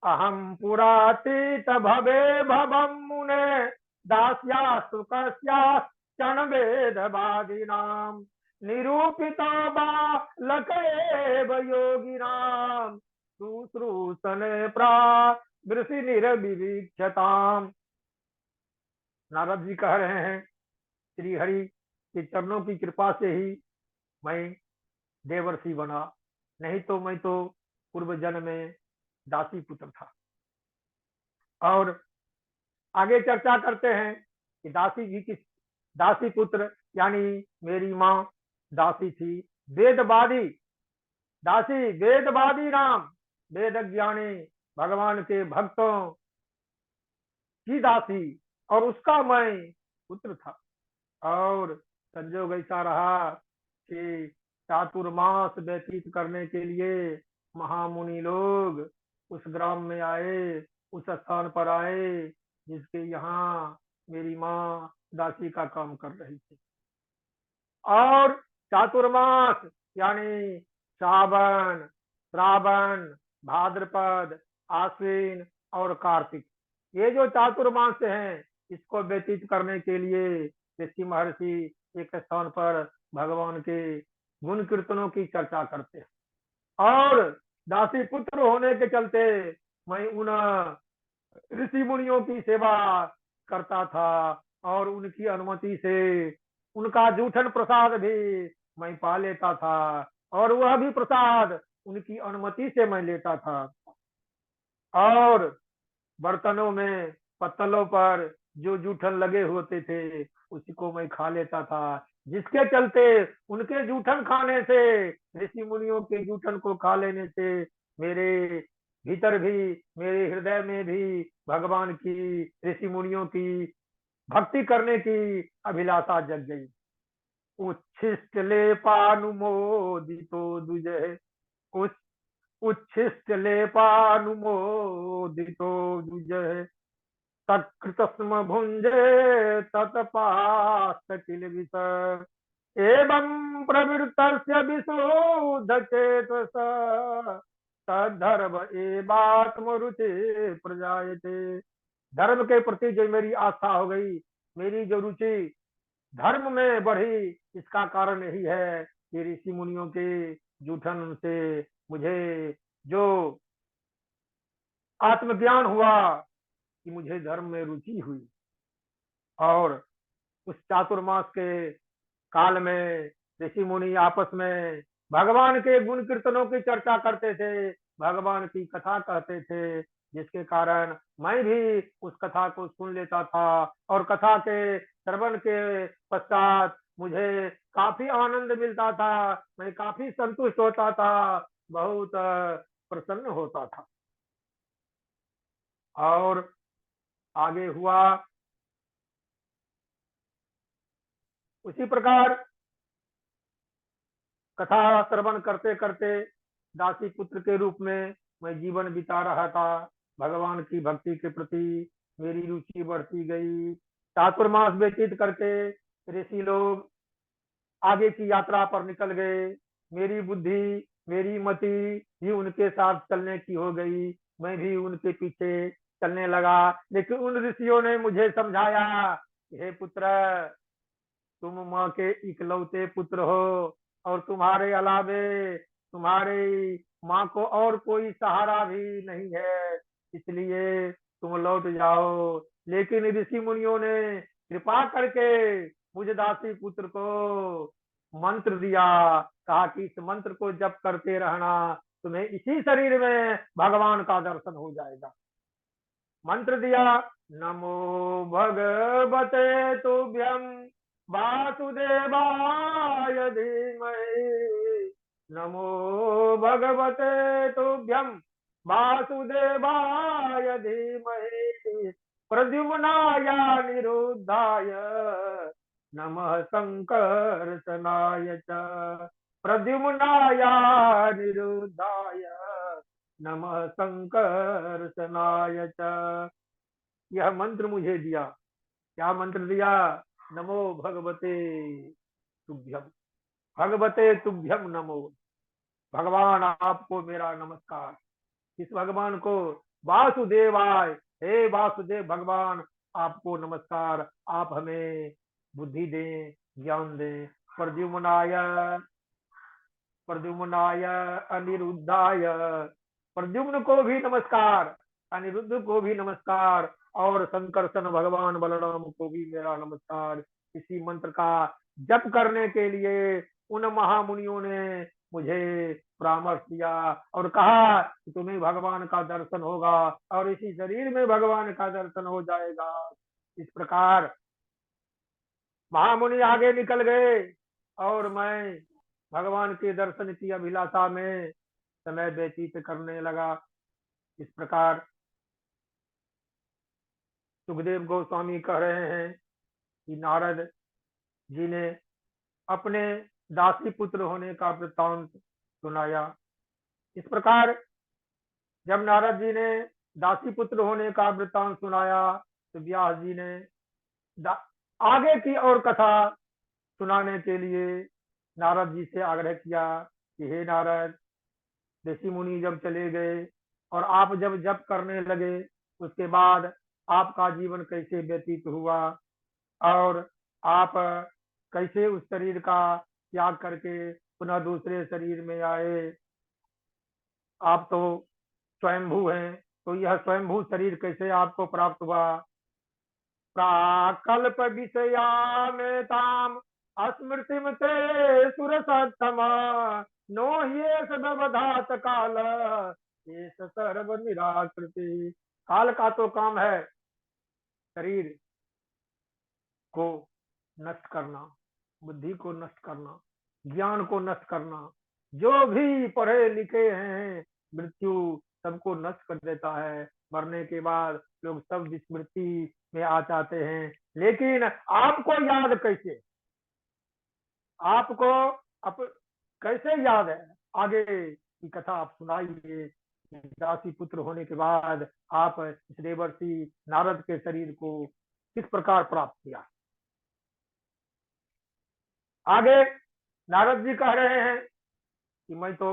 अहम पुरातीत भवे भवम मुने दास्या सुकस्या क्षण भेदवादिनां निरूपितो बालकेव योगिनां शुश्रूषणे प्रावृषि निर्विवीक्षताम्। नारद जी कह रहे हैं श्री हरि के चरणों की कृपा से ही मैं देवर्षि बना, नहीं तो मैं तो पूर्व जन्म में दासी पुत्र था। और आगे चर्चा करते हैं कि दासी जी किस, दासी पुत्र यानी मेरी माँ दासी थी, वेदवादी दासी, वेदवादी नाम, वेद ज्ञानी भगवान के भक्तों की दासी, और उसका मैं पुत्र था। और संजोग ऐसा रहा कि चातुर्मास व्यतीत करने के लिए महामुनि लोग उस ग्राम में आए, उस स्थान पर आए जिसके यहाँ मेरी माँ दासी का काम कर रही थी। और चातुर्मास यानी सावन, श्रावण, भाद्रपद, आश्विन और कार्तिक, ये जो चातुर्मास हैं, इसको व्यतीत करने के लिए ऋषि महर्षि एक स्थान पर भगवान के गुण कीर्तनों की चर्चा करते हैं। और दासी पुत्र होने के चलते मैं उन ऋषि मुनियों की सेवा करता था, और उनकी अनुमति से उनका जूठन प्रसाद भी मैं पा लेता था, और वह भी प्रसाद उनकी अनुमति से मैं लेता था। और बर्तनों में, पत्तलों पर जो जूठन लगे होते थे उसी को मैं खा लेता था, जिसके चलते उनके जूठन खाने से, ऋषि मुनियों के जूठन को खा लेने से मेरे भीतर भी, मेरे हृदय में भी भगवान की, ऋषि मुनियों की भक्ति करने की अभिलाषा जग गई। उच्छिष्ट लेपानुमोदितो दुजह, उस उच्छिष्ट लेपानुमोदितो दुजह, तत्कृतस्म भुंजे तत्पास्त किल विष, एवं प्रवृत्तस्य विशुद्ध चेतस, तद्धर्म एवात्मरुचि प्रजायते। धर्म के प्रति जो मेरी आस्था हो गई, मेरी जो रुचि धर्म में बढ़ी, इसका कारण यही है कि ऋषि मुनियों के जूठन से मुझे जो आत्मज्ञान हुआ, कि मुझे धर्म में रुचि हुई। और उस चातुर्मास के काल में ऋषि मुनि आपस में भगवान के गुण कीर्तनों की चर्चा करते थे, भगवान की कथा कहते थे, जिसके कारण मैं भी उस कथा को सुन लेता था, और कथा के श्रवण के पश्चात मुझे काफी आनंद मिलता था, मैं काफी संतुष्ट होता था, बहुत प्रसन्न होता था। और आगे हुआ उसी प्रकार, कथा श्रवण करते करते दासी पुत्र के रूप में मैं जीवन बिता रहा था। भगवान की भक्ति के प्रति मेरी रुचि बढ़ती गई। चातुर्मास व्यतीत करके ऋषि लोग आगे की यात्रा पर निकल गए। मेरी बुद्धि, मेरी मति भी उनके साथ चलने की हो गई, मैं भी उनके पीछे चलने लगा। लेकिन उन ऋषियों ने मुझे समझाया, हे पुत्र, तुम माँ के इकलौते पुत्र हो, और तुम्हारे अलावे तुम्हारे माँ को और कोई सहारा भी नहीं है, इसलिए तुम लौट जाओ। लेकिन ऋषि मुनियों ने कृपा करके मुझे दासी पुत्र को मंत्र दिया, कहा कि इस मंत्र को जप करते रहना, तुम्हें इसी शरीर में भगवान का दर्शन हो जाएगा। मंत्र दिया, नमो भगवते तुभ्यं वासुदेवाय धीमहि, नमो भगवते तुभ्यं वासुदेवाय धीमहि, प्रद्युम्नाय निरुद्धाय नमः संकर्षणाय च, प्रद्युम्नाय निरुद्धाय नमः संकर्षणाय च। यह मंत्र मुझे दिया। क्या मंत्र दिया? नमो भगवते तुभ्यम, भगवते तुभ्यम नमो। भगवान आपको मेरा नमस्कार। इस भगवान को वासुदेवाय, हे वासुदेव भगवान आपको नमस्कार, आप हमें बुद्धि दें, ज्ञान दें। प्रद्युम्नाय प्रद्युम्नाय अनिरुद्धाय, प्रद्युम्न को भी नमस्कार, अनिरुद्ध को भी नमस्कार, और संकर्षण भगवान बलराम को भी मेरा नमस्कार। इसी मंत्र का जप करने के लिए उन महामुनियों ने मुझे परामर्श दिया और कहा कि तुम्हें भगवान का दर्शन होगा और इसी शरीर में भगवान का दर्शन हो जाएगा। इस प्रकार महामुनि आगे निकल गए और मैं भगवान के दर्शन की अभिलाषा में समय व्यतीत करने लगा। इस प्रकार सुखदेव गोस्वामी कह रहे हैं कि नारद जी ने अपने दासी पुत्र होने का वृत्तांत सुनाया। इस प्रकार जब नारद जी ने दासी पुत्र होने का वृत्तांत सुनाया तो व्यास जी ने आगे की और कथा सुनाने के लिए नारद जी से आग्रह किया कि हे नारद, ऋषि मुनि जब चले गए और आप जब जप करने लगे, उसके बाद आपका जीवन कैसे व्यतीत हुआ और आप कैसे उस शरीर का त्याग करके पुनः दूसरे शरीर में आए। आप तो स्वयंभू हैं, तो यह स्वयंभू शरीर कैसे आपको प्राप्त हुआ। प्राकल्प विषयामेताम स्मृतिम ते सुर सत्तमा, नो ये सदवधात काल ये सर्व निराकृति। काल का तो काम है शरीर को नष्ट करना, बुद्धि को नष्ट करना, ज्ञान को नष्ट करना। जो भी पढ़े लिखे हैं मृत्यु सबको नष्ट कर देता है। मरने के बाद लोग सब विस्मृति में आ जाते हैं, लेकिन आपको याद कैसे, आपको अप, कैसे याद है। आगे की कथा आप सुनाइए। दासी पुत्र होने के बाद आप इस देवर्षि नारद के शरीर को किस प्रकार प्राप्त किया। आगे नारद जी कह रहे हैं कि मैं तो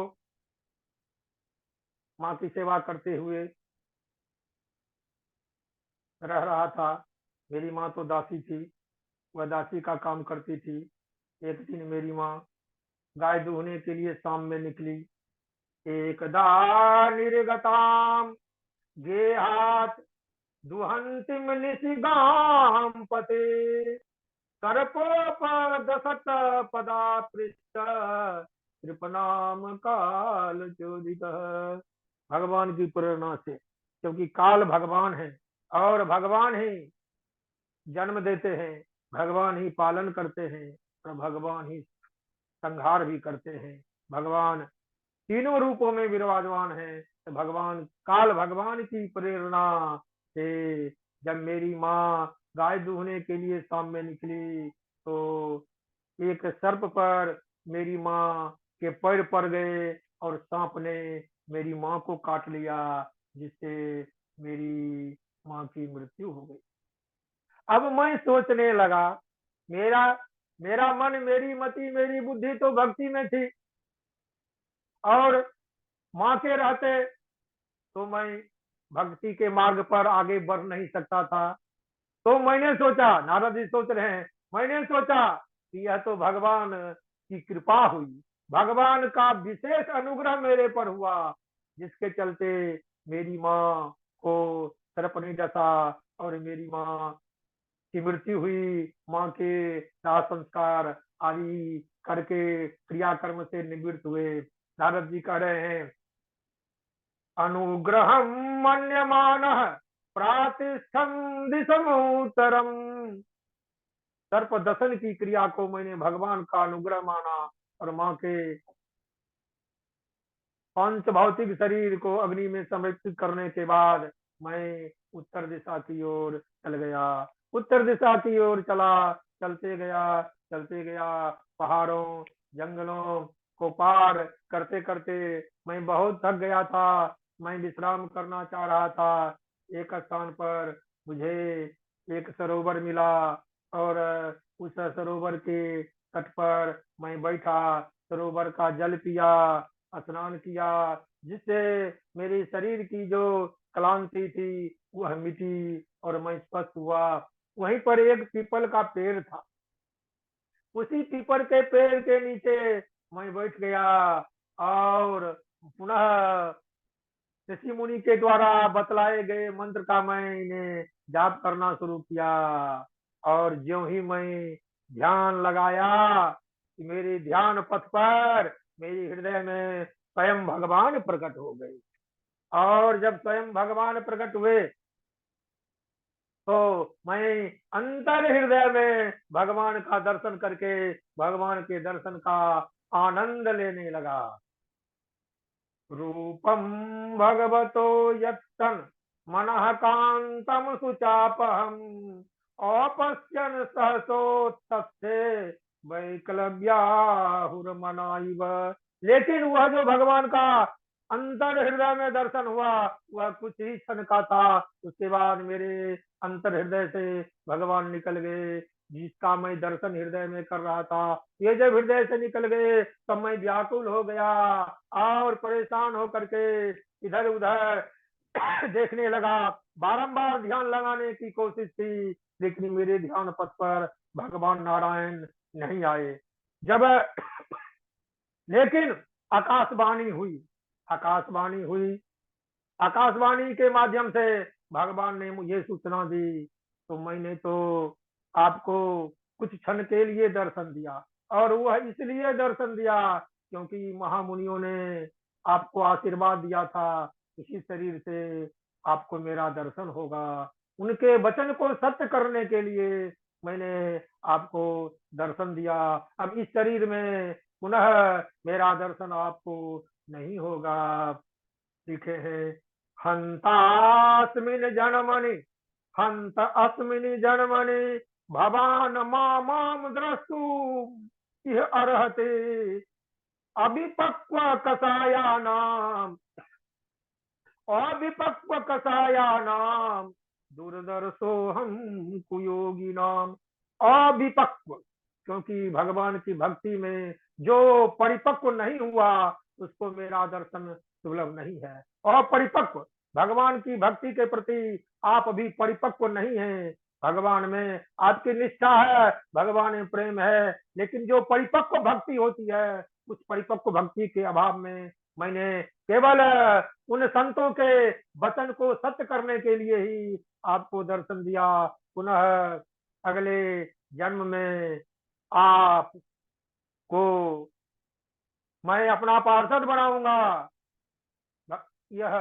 माँ की सेवा करते हुए रह रहा था। मेरी माँ तो दासी थी, वह दासी का काम करती थी। एक दिन मेरी माँ गाय दूहने के लिए शाम में निकली। एकदा निर्गताम गेहात दुहंतिम निशिगाम पते, सर्पोपदशत पदा पृष्ठ कृपनाम काल चोदित। भगवान की प्रेरणा से, क्योंकि काल भगवान है और भगवान ही जन्म देते हैं, भगवान ही पालन करते हैं और भगवान ही संहार भी करते हैं। भगवान तीनों रूपों में विराजमान है। तो भगवान काल भगवान की प्रेरणा से जब मेरी माँ गाय दूहने के लिए शाम में निकली तो एक सर्प पर मेरी माँ के पैर पड़ गए और सांप ने मेरी माँ को काट लिया, जिससे मेरी माँ की मृत्यु हो गई। अब मैं सोचने लगा, मेरा मेरा मन, मेरी मति, मेरी बुद्धि तो भक्ति में थी और माँ के रहते तो मैं भक्ति के मार्ग पर आगे बढ़ नहीं सकता था। तो मैंने सोचा, नारद जी सोच रहे हैं, मैंने सोचा कि यह तो भगवान की कृपा हुई, भगवान का विशेष अनुग्रह मेरे पर हुआ, जिसके चलते मेरी माँ को सर्प नहीं डसा और मेरी माँ की मृत्यु हुई। माँ के दाह संस्कार आदि करके क्रियाकर्म से निवृत्त हुए। नारद जी कह रहे हैं, अनुग्रहम मन्यमान प्रातिष्ठम दिशमोत्तरम। सर्प दशन की क्रिया को मैंने भगवान का अनुग्रह माना और माँ के पंच भौतिक शरीर को अग्नि में समर्पित करने के बाद मैं उत्तर दिशा की ओर चल गया। उत्तर दिशा की ओर चला, चलते गया, पहाड़ों जंगलों को पार करते करते मैं बहुत थक गया था। मैं विश्राम करना चाह रहा था। एक स्थान पर मुझे एक सरोवर मिला और उस सरोवर के तट पर मैं बैठा, सरोवर का जल पिया, स्नान किया, जिससे मेरे शरीर की जो क्लांति थी वह मिटी और मैं स्वस्थ हुआ। वहीं पर एक पीपल का पेड़ था, उसी पीपल के पेड़ के नीचे मैं बैठ गया और पुनः ऋषि मुनि के द्वारा बतलाए गए मंत्र का मैंने जाप करना शुरू किया। और ज्यों ही मैं ध्यान लगाया कि मेरे ध्यान पथ पर मेरे हृदय में स्वयं भगवान प्रकट हो गए। और जब स्वयं भगवान प्रकट हुए तो मैं अंतर हृदय में भगवान का दर्शन करके भगवान के दर्शन का आनंद लेने लगा। रूपम भगवतो यत्तन मनः कांतम सुचापहम अपश्यन सहसोत्तस्थे वैकलव्याहुर्मनाइव। लेकिन वह जो भगवान का अंतर हृदय में दर्शन हुआ वह कुछ ही क्षण का था। उसके बाद मेरे अंतर हृदय से भगवान निकल गए, जिसका मैं दर्शन हृदय में कर रहा था। ये जब हृदय से निकल गए तब मैं व्याकुल हो गया और परेशान होकर के इधर उधर देखने लगा। बारंबार ध्यान लगाने की कोशिश की लेकिन मेरे ध्यान पथ पर भगवान नारायण नहीं आए। जब लेकिन आकाशवाणी हुई, आकाशवाणी हुई, आकाशवाणी के माध्यम से भगवान ने मुझे सूचना दी। तो मैंने तो आपको कुछ क्षण के लिए दर्शन दिया और वह इसलिए दर्शन दिया क्योंकि महामुनियों ने आपको आशीर्वाद दिया था इसी शरीर से आपको मेरा दर्शन होगा। उनके वचन को सत्य करने के लिए मैंने आपको दर्शन दिया। अब इस शरीर में पुनः मेरा दर्शन आपको नहीं होगा। लिखे हैं हंतास्मिन जन्मनि हंत अस्मिन जन्मनि भवान माम द्रष्टु इह अर्हते अभिपक्व कसायानाम अभिपक्व कसायानाम दुर्दर्शो हम कुयोगी नाम। अभिपक्व क्योंकि भगवान की भक्ति में जो परिपक्व नहीं हुआ उसको मेरा दर्शन सुलभ नहीं है। अपरिपक्व भगवान की भक्ति के प्रति आप अभी परिपक्व नहीं हैं। भगवान में आपकी निष्ठा है, भगवान में प्रेम है, लेकिन जो परिपक्व भक्ति होती है उस परिपक्व भक्ति के अभाव में मैंने केवल उन संतों के वचन को सत्य करने के लिए ही आपको दर्शन दिया। पुनः अगले जन्म में आपको मैं अपना पार्षद बनाऊंगा। यह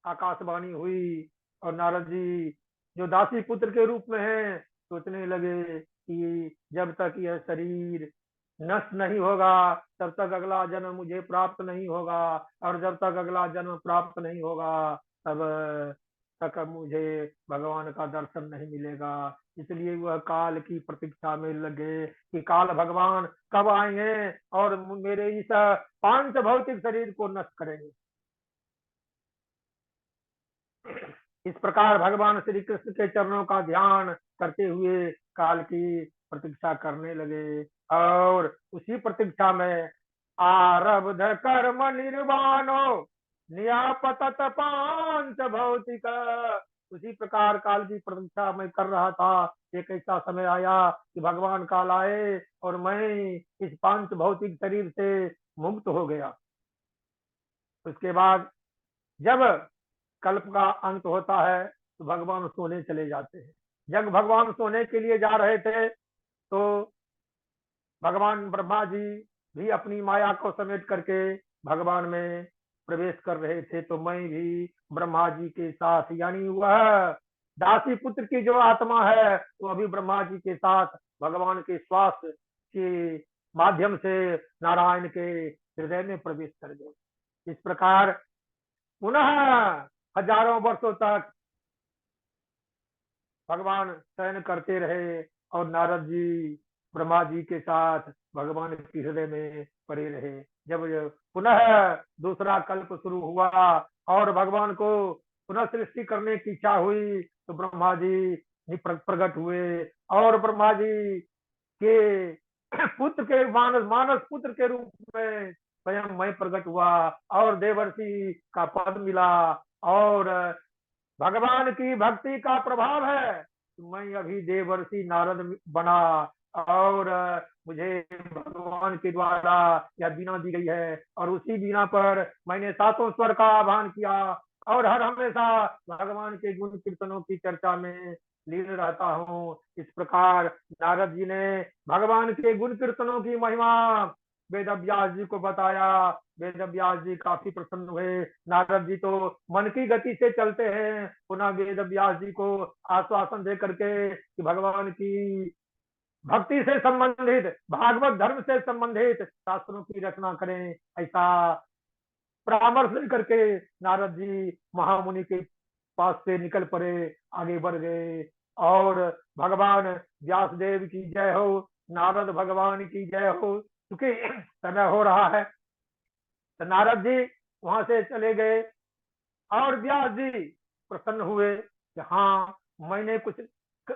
आकाशवाणी हुई और नारद जी जो दासी पुत्र के रूप में हैं सोचने लगे कि जब तक यह शरीर नष्ट नहीं होगा तब तक अगला जन्म मुझे प्राप्त नहीं होगा और जब तक अगला जन्म प्राप्त नहीं होगा तब तक मुझे भगवान का दर्शन नहीं मिलेगा। इसलिए वह काल की प्रतीक्षा में लगे कि काल भगवान कब आएंगे और मेरे इस पांच भौतिक शरीर को नष्ट करेंगे। इस प्रकार भगवान श्री कृष्ण के चरणों का ध्यान करते हुए काल की प्रतीक्षा करने लगे और उसी प्रतीक्षा में आरब्ध कर्म निर्वाणो नियापतत पांच भौतिक। उसी प्रकार काल की प्रतीक्षा मैं कर रहा था। एक ऐसा समय आया कि भगवान काल आए और मैं इस पांच भौतिक शरीर से मुक्त हो गया। उसके बाद जब कल्प का अंत होता है तो भगवान सोने चले जाते हैं। जब भगवान सोने के लिए जा रहे थे तो भगवान ब्रह्मा जी भी अपनी माया को समेट करके भगवान में प्रवेश कर रहे थे। तो मैं भी ब्रह्मा जी के साथ यानी वह दासी पुत्र की जो आत्मा है वो अभी ब्रह्मा जी के साथ भगवान के श्वास के माध्यम से नारायण के हृदय में प्रवेश कर गए। इस प्रकार पुनः हजारों वर्षों तक भगवान शयन करते रहे और नारद जी ब्रह्मा जी के साथ भगवान के हृदय में पड़े रहे। जब पुनः दूसरा कल्प शुरू हुआ और भगवान को पुनः सृष्टि करने की इच्छा हुई तो ब्रह्मा जी प्रकट हुए और ब्रह्मा जी के पुत्र के मानस पुत्र के रूप में स्वयं मैं प्रकट हुआ और देवर्षि का पद मिला। और भगवान की भक्ति का प्रभाव है तो मैं अभी देवर्षि नारद बना और मुझे भगवान के द्वारा यह बीना दी गई है और उसी बीना पर मैंने सातों स्वर का आह्वान किया और हर हमेशा भगवान के गुण कीर्तनों की चर्चा में लीन रहता हूँ। इस प्रकार नारद जी ने भगवान के गुण कीर्तनों की महिमा वेद व्यास जी को बताया। वेद व्यास जी काफी प्रसन्न हुए। नारद जी तो मन की गति से चलते हैं। पुनः वेद व्यास जी को आश्वासन दे करके कि भगवान की भक्ति से संबंधित भागवत धर्म से संबंधित शास्त्रों की रचना करें, ऐसा परामर्श करके नारद जी महामुनि के पास से निकल पड़े, आगे बढ़ गए। और भगवान व्यासदेव की जय हो, नारद भगवान की जय हो। क्योंकि समय हो रहा है तो नारद जी वहां से चले गए और व्यास जी प्रसन्न हुए कि हाँ, मैंने कुछ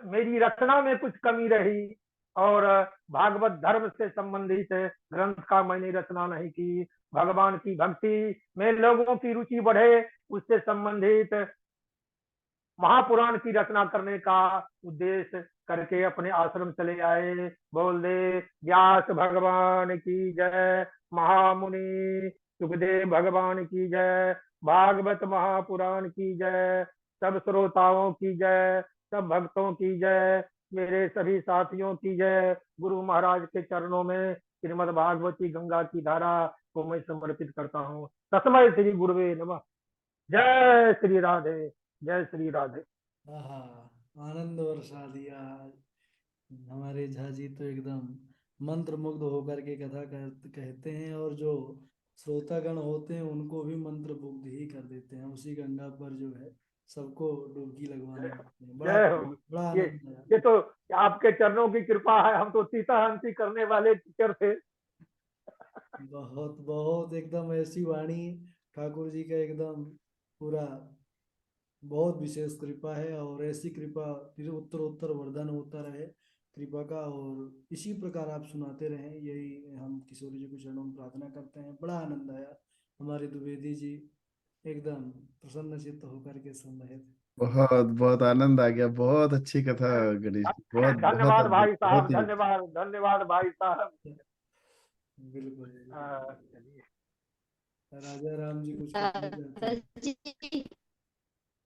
मेरी रचना में कुछ कमी रही और भागवत धर्म से संबंधित ग्रंथ का मैंने रचना नहीं की। भगवान की भक्ति में लोगों की रुचि बढ़े, उससे संबंधित महापुराण की रचना करने का उद्देश्य करके अपने आश्रम चले आए। बोल दे व्यास भगवान की जय, महामुनि सुखदेव भगवान की जय, भागवत महापुराण की जय, सब श्रोताओं की जय, सब भक्तों की जय, मेरे सभी साथियों की जय। गुरु महाराज के चरणों में श्रीमद् भागवती गंगा की धारा को मैं समर्पित करता हूँ। तस्मै श्री गुरुवे नमः। जय श्री राधे, जय श्री राधे। आनंद वर्षा दिया। हमारे झा जी तो एकदम मंत्र मुग्ध होकर के कथा कहते हैं और जो श्रोतागण होते हैं उनको भी मंत्र मुग्ध ही कर देते हैं। उसी गंगा पर जो है सबको डुबकी लगवाने लगते हैं। बड़ा जय हो। बड़ा ये आनंद आया। ये तो आपके चरणों की कृपा है। हम तो सीता हंसी करने वाले टीचर थे। बहुत बहुत एकदम ऐसी वाणी ठाकुर जी का एकदम पूरा बहुत विशेष कृपा है और ऐसी कृपा फिर उत्तर उत्तर वरदान होता रहे कृपा का और इसी प्रकार आप सुनाते रहें, यही हम किशोरी जी के चरणों में प्रार्थना करते हैं। बड़ा आनंद आया। हमारे द्विवेदी जी एकदम प्रसन्न चित्त होकर के सुन रहे थे। बहुत बहुत आनंद आ गया। बहुत अच्छी कथा गणेश जी, बहुत बहुत धन्यवाद अद्भुत, भाई बहुत साहब, ही। धन्यवाद, धन्यवाद भाई साहब। बिल्कुल। चलिए। राजा राम जी कुछ कहना चाहते हैं? जी,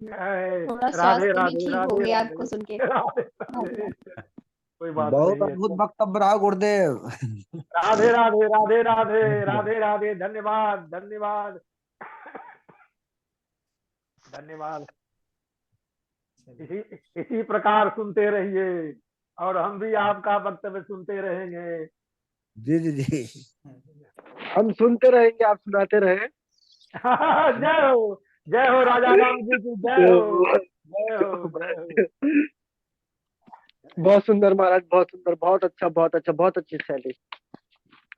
जय थोड़ा राधे स्वास्थ्य भी राधे ठीक हो राधे गया राधे आपको सुन के। राधे राधे। कोई बात बहुत नहीं है। अद्भुत वक्तव्य रहा गुरुदेव। राधे राधे राधे राधे राधे राधे। धन्यवाद, धन्यवाद, धन्यवाद। इसी इसी प्रकार सुनते रहिए और हम भी आपका वक्तव्य सुनते रहेंगे। जी जी जी, हम सुनते रहेंगे, आप सुनाते रहे। जय हो, जय हो राजा राम जी की जय हो, जय हो, जय हो। बहुत सुंदर महाराज, बहुत सुंदर, बहुत अच्छा, बहुत अच्छा, बहुत अच्छी शैली।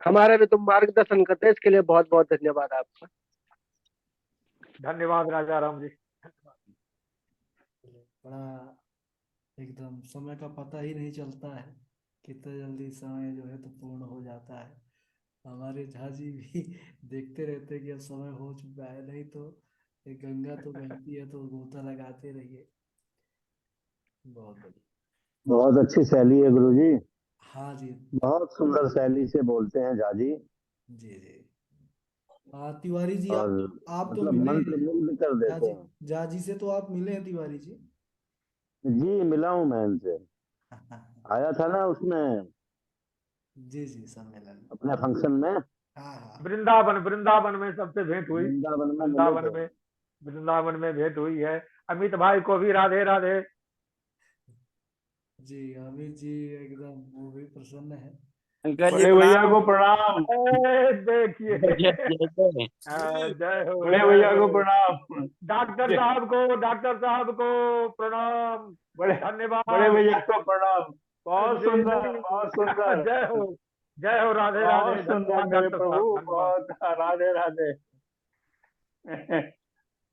हमारे भी तुम मार्गदर्शन करते हैं, इसके लिए बहुत बहुत धन्यवाद आपका। धन्यवाद राजा राम जी। बड़ा एकदम समय का पता ही नहीं चलता है, कितना जल्दी समय जो है तो पूर्ण हो जाता है। हमारे झा जी भी देखते रहते कि अब समय हो चुका है, नहीं तो ये गंगा तो बहती है तो गोता लगाते रहिए। बहुत बढ़िया। बहुत अच्छी शैली है गुरुजी। हाँ जी, बहुत सुंदर शैली से बोलते हैं जाजी। जी जी। तिवारी जी और आप तो मतलब मिले मंत्र हैं मुग्ध कर झा देते जी। हैं। झा जी से तो आप मिले हैं तिवारी जी? जी मिला हूं मैं इनसे, आया था ना उसमें जी जी, सम्मेलन। अपने फंक्शन में। हाँ हाँ। वृंदावन, वृंदावन में सबसे भेंट हुई। वृंदावन में मिले वृंदावन थे। में, वृंदावन में भेंट हुई है। अमित भाई को भी राधे राधे। जी अमित जी एकदम वो भी प्रसन्न है। बड़े भैया को प्रणाम। देखिए, जय हो, बड़े जय भैया को हो। प्रणाम। डॉक्टर साहब को प्रणाम। बड़े धन्यवाद। भैया को प्रणाम। बहुत जी, सुंदर, बहुत सुंदर, जय हो, जय हो, राधे राधे। बहुत सुंदर धन्यवाद मेरे डॉक्टर प्रभु, साहब, धन्यवाद। बहुत राधे राधे।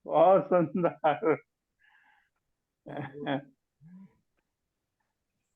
बहुत सुंदर।